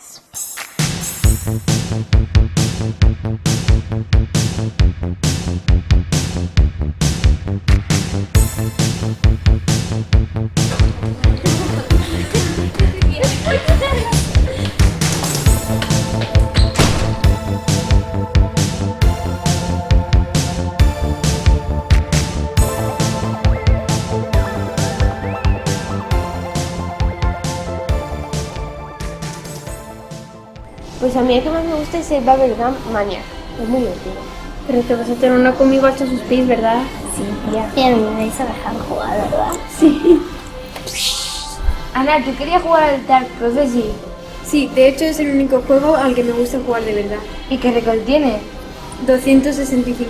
maquinitas. Pues a mí el que más me gusta es el Bubblegum Maniac. Es muy divertido. Pero te vas a tener uno conmigo hasta sus pies, ¿verdad? Sí, tía. Y a mí me vais a dejar jugar, ¿verdad? Sí. Ana, ¿tú querías jugar al Dark Prophecy? Sí, de hecho es el único juego al que me gusta jugar de verdad. ¿Y qué récord tiene? 265.000.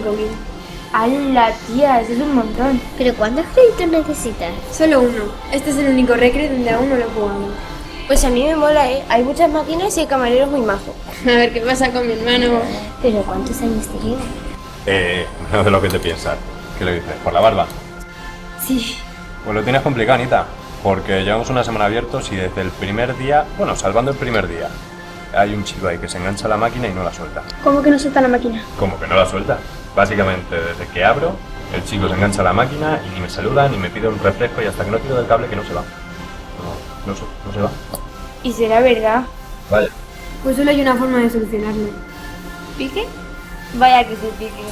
¡Hala, tía! Eso es un montón. ¿Pero cuántos créditos necesitas? Solo uno. Este es el único recreo donde aún no lo he jugado. Pues a mí me mola, ¿eh? Hay muchas máquinas y el camarero es muy majo. A ver qué pasa con mi hermano. ¿Pero cuántos años tiene? No de lo que te piensas. ¿Qué le dices? ¿Por la barba? Sí. Pues lo tienes complicado, Anita. Porque llevamos una semana abiertos y desde el primer día, bueno, salvando el primer día, hay un chico ahí que se engancha a la máquina y no la suelta. ¿Cómo que no suelta la máquina? ¿Cómo que no la suelta? Básicamente, desde que abro, el chico se engancha a la máquina y ni me saluda, ni me pide un refresco y hasta que no tiro del cable que no se va. No se va. ¿Y será verdad? Vaya. Pues solo hay una forma de solucionarlo. ¿Pique? Vaya que se pique.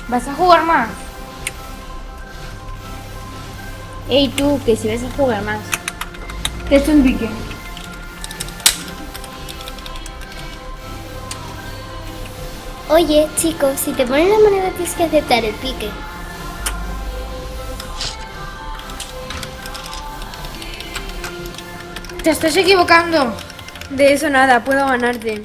¿Vas a jugar más? Ey, tú, que si vas a jugar más. Te he hecho un pique. Oye, chicos, si te ponen la moneda tienes que aceptar el pique. ¡Te estás equivocando! De eso nada, puedo ganarte.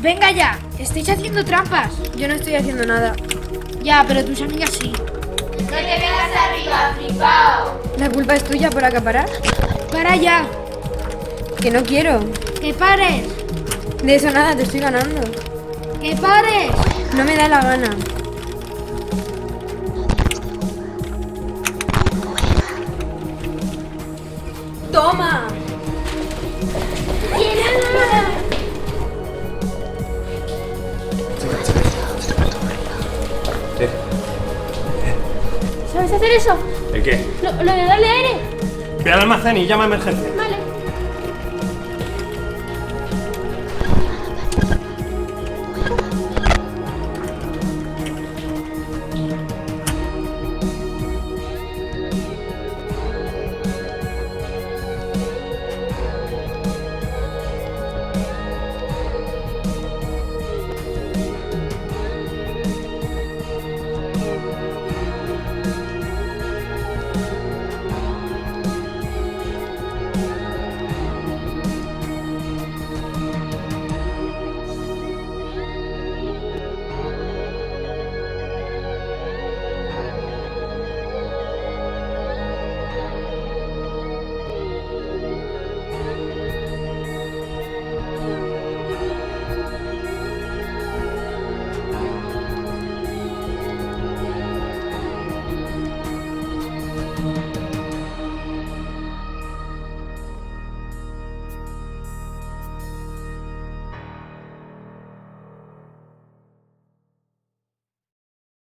¡Venga ya! ¡Estáis haciendo trampas! Yo no estoy haciendo nada. Ya, pero tus amigas sí. La culpa es tuya por acaparar. ¡Para ya! Que no quiero. ¡Que pares! De eso nada, te estoy ganando. ¡Que pares! No me da la gana. ¡Toma! ¿Sabes hacer eso? ¿El qué? Lo de darle aire. Ve al almacén y llama a emergencia.